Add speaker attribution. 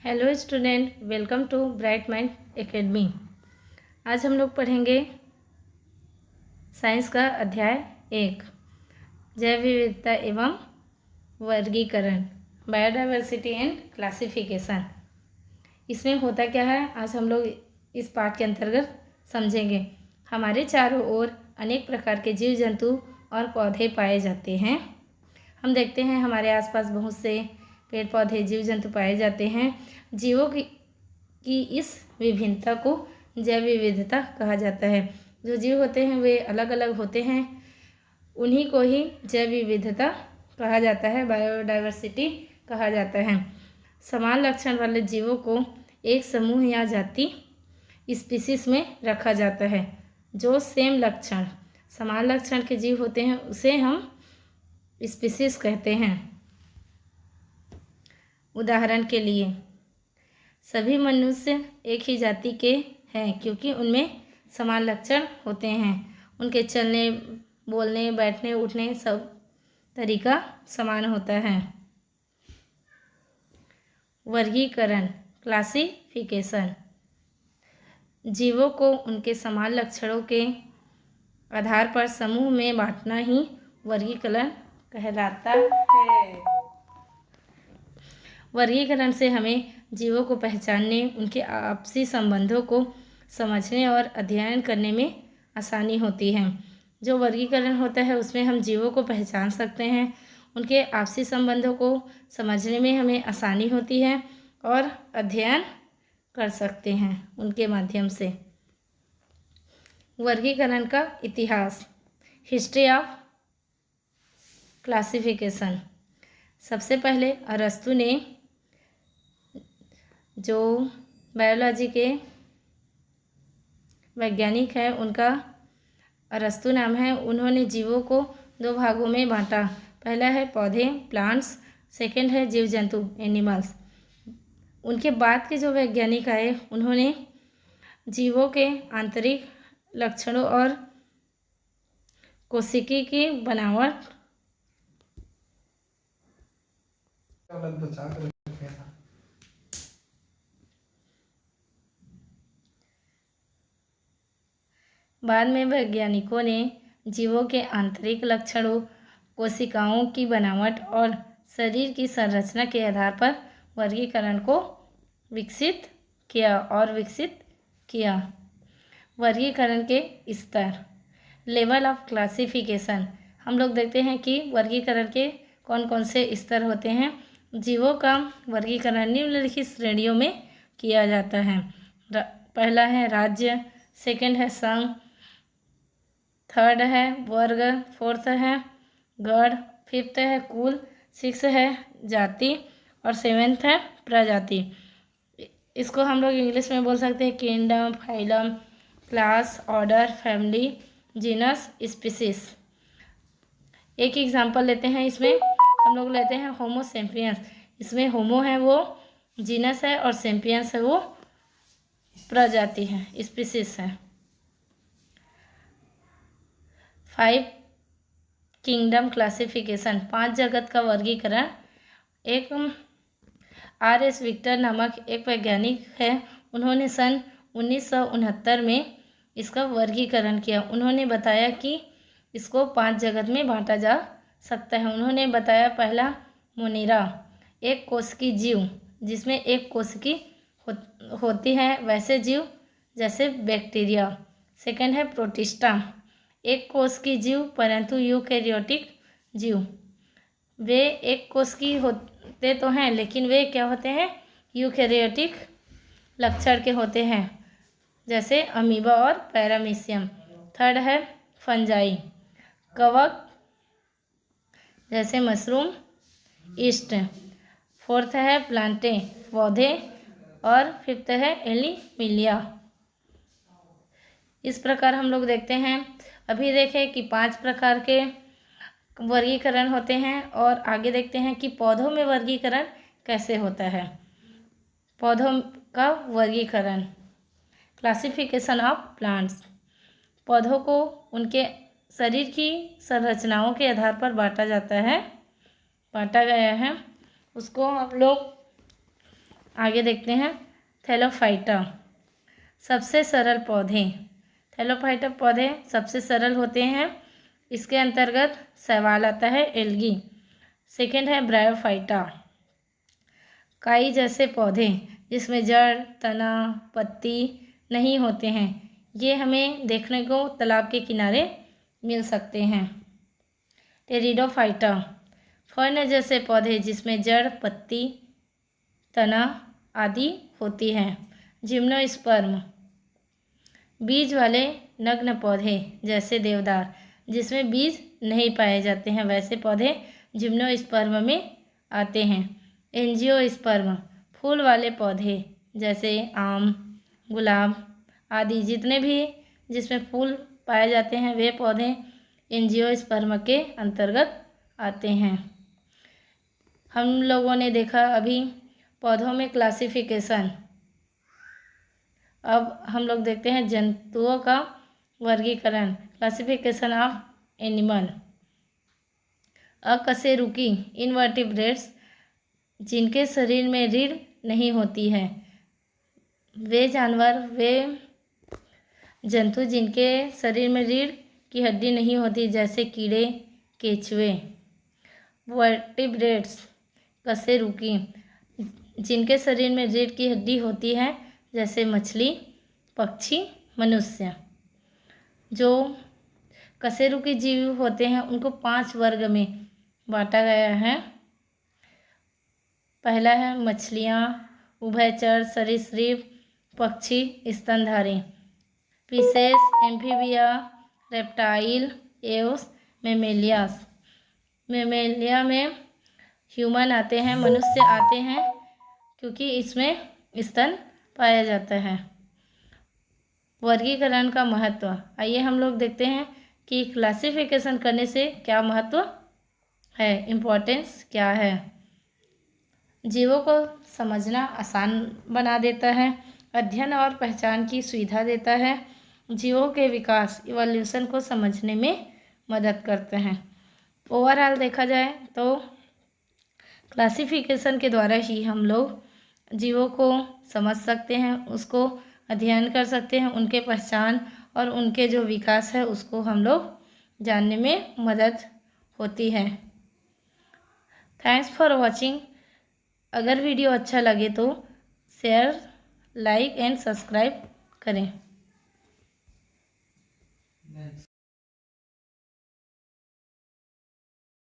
Speaker 1: Hello student, welcome to Bright Mind Academy. आज हम लोग पढ़ेंगे साइंस का अध्याय 1, जैव विविधता एवं वर्गीकरण, बायोडाइवर्सिटी एंड क्लासिफिकेशन। इसमें होता क्या है, आज हम लोग इस पाठ के अंतर्गत समझेंगे। हमारे चारों ओर अनेक प्रकार के जीव जंतु और पौधे पाए जाते हैं। हम देखते हैं हमारे आसपास बहुत से पेड़ पौधे जीव जंतु पाए जाते हैं। जीवों की इस विभिन्नता को जैव विविधता कहा जाता है। जो जीव होते हैं वे अलग अलग होते हैं, उन्हीं को ही जैव विविधता कहा जाता है, बायोडाइवर्सिटी कहा जाता है। समान लक्षण वाले जीवों को एक समूह या जाति स्पीसीज में रखा जाता है। जो सेम लक्षण, समान लक्षण के जीव होते हैं उसे हम स्पीसीज कहते हैं। उदाहरण के लिए सभी मनुष्य एक ही जाति के हैं क्योंकि उनमें समान लक्षण होते हैं। उनके चलने, बोलने, बैठने, उठने सब तरीका समान होता है। वर्गीकरण, क्लासिफिकेशन। जीवों को उनके समान लक्षणों के आधार पर समूह में बांटना ही वर्गीकरण कहलाता है। वर्गीकरण से हमें जीवों को पहचानने, उनके आपसी संबंधों को समझने और अध्ययन करने में आसानी होती है। जो वर्गीकरण होता है उसमें हम जीवों को पहचान सकते हैं, उनके आपसी संबंधों को समझने में हमें आसानी होती है और अध्ययन कर सकते हैं उनके माध्यम से। वर्गीकरण का इतिहास, हिस्ट्री ऑफ क्लासिफिकेशन। सबसे पहले अरस्तु ने, जो बायोलॉजी के वैज्ञानिक हैं, उनका अरस्तु नाम है, उन्होंने जीवों को 2 भागों में बांटा। पहला है पौधे, प्लांट्स, सेकंड है जीव जंतु, एनिमल्स। उनके बाद के जो वैज्ञानिक आए उन्होंने जीवों के आंतरिक लक्षणों और कोशिकी की बनावट बाद में वैज्ञानिकों ने जीवों के आंतरिक लक्षणों, कोशिकाओं की बनावट और शरीर की संरचना के आधार पर वर्गीकरण को विकसित किया। वर्गीकरण के स्तर, लेवल ऑफ क्लासिफिकेशन। हम लोग देखते हैं कि वर्गीकरण के कौन कौन से स्तर होते हैं। जीवों का वर्गीकरण निम्नलिखित श्रेणियों में किया जाता है। पहला है राज्य, सेकंड है संघ, थर्ड है वर्ग, फोर्थ है गण, फिफ्थ है कुल, सिक्स है जाति और सेवेंथ है प्रजाति। इसको हम लोग इंग्लिश में बोल सकते हैं kingdom, phylum, class, order, family, genus, species. एक एग्जांपल लेते हैं। इसमें हम लोग लेते हैं होमो सेपियंस। इसमें होमो है वो जीनस है और सेपियंस है वो प्रजाति है, स्पीसीज है। 5 किंगडम क्लासिफिकेशन, 5 जगत का वर्गीकरण। एक R.S. विक्टर नामक एक वैज्ञानिक है, उन्होंने सन 1969 में इसका वर्गीकरण किया। उन्होंने बताया कि इसको 5 जगत में बांटा जा सकता है। उन्होंने बताया, पहला मोनेरा, एक कोशिकी जीव जिसमें एक कोशिकी होती है, वैसे जीव जैसे बैक्टीरिया। सेकंड है प्रोटिस्टा, एक कोशिकी जीव परंतु यूकैरियोटिक जीव। वे एक कोशिकी होते तो हैं लेकिन वे क्या होते हैं, यूकैरियोटिक लक्षण के होते हैं, जैसे अमीबा और पैरामीशियम। थर्ड है फंजाई, कवक जैसे मशरूम, ईस्ट। फोर्थ है प्लांटे, पौधे। और फिफ्थ है एनिमिलिया। इस प्रकार हम लोग देखते हैं। अभी देखें कि 5 प्रकार के वर्गीकरण होते हैं और आगे देखते हैं कि पौधों में वर्गीकरण कैसे होता है। पौधों का वर्गीकरण, क्लासिफिकेशन ऑफ प्लांट्स। पौधों को उनके शरीर की संरचनाओं के आधार पर बांटा गया है। उसको हम लोग आगे देखते हैं थैलोफाइटा, सबसे सरल पौधे। थैलोफाइटा पौधे सबसे सरल होते हैं। इसके अंतर्गत सवाल आता है एल्गी। सेकेंड है ब्रायोफाइटा, काई जैसे पौधे जिसमें जड़, तना, पत्ती नहीं होते हैं। ये हमें देखने को तालाब के किनारे मिल सकते हैं। टेरिडोफाइटा, फर्न जैसे पौधे जिसमें जड़, पत्ती, तना आदि होती हैं। जिम्नोस्पर्म, बीज वाले नग्न पौधे जैसे देवदार जिसमें बीज नहीं पाए जाते हैं, वैसे पौधे जिम्नोस्पर्म में आते हैं। एंजियोस्पर्म, फूल वाले पौधे जैसे आम, गुलाब आदि जितने भी जिसमें फूल पाए जाते हैं वे पौधे एंजियोस्पर्म के अंतर्गत आते हैं। हम लोगों ने देखा अभी पौधों में क्लासिफिकेशन। अब हम लोग देखते हैं जंतुओं का वर्गीकरण, क्लासिफिकेशन ऑफ एनिमल। अकशेरुकी इनवर्टिब्रेट्स, जिनके शरीर में रीढ़ नहीं होती है। वे जानवर, वे जंतु जिनके शरीर में रीढ़ की हड्डी नहीं होती, जैसे कीड़े, केंचुए। वर्टिब्रेट्स कशेरुकी, जिनके शरीर में रीढ़ की हड्डी होती है, जैसे मछली, पक्षी, मनुष्य। जो कशेरुकी जीव होते हैं उनको 5 वर्ग में बांटा गया है। पहला है मछलियाँ, उभयचर, सरीसृप, पक्षी, स्तनधारी। Fishes, amphibia, reptile, aves, mammalias. Mammalia में ह्यूमन आते हैं, मनुष्य आते हैं, क्योंकि इसमें स्तन पाया जाता है। वर्गीकरण का महत्व, आइए हम लोग देखते हैं कि क्लासिफिकेशन करने से क्या महत्व है, इम्पोर्टेंस क्या है। जीवों को समझना आसान बना देता है, अध्ययन और पहचान की सुविधा देता है, जीवों के विकास, इवोल्यूशन को समझने में मदद करते हैं। ओवरऑल देखा जाए तो क्लासिफिकेशन के द्वारा ही हम लोग जीवों को समझ सकते हैं, उसको अध्ययन कर सकते हैं, उनके पहचान और उनके जो विकास है उसको हम लोग जानने में मदद होती है। Thanks for watching. अगर वीडियो अच्छा लगे तो शेयर, लाइक एंड सब्सक्राइब करें।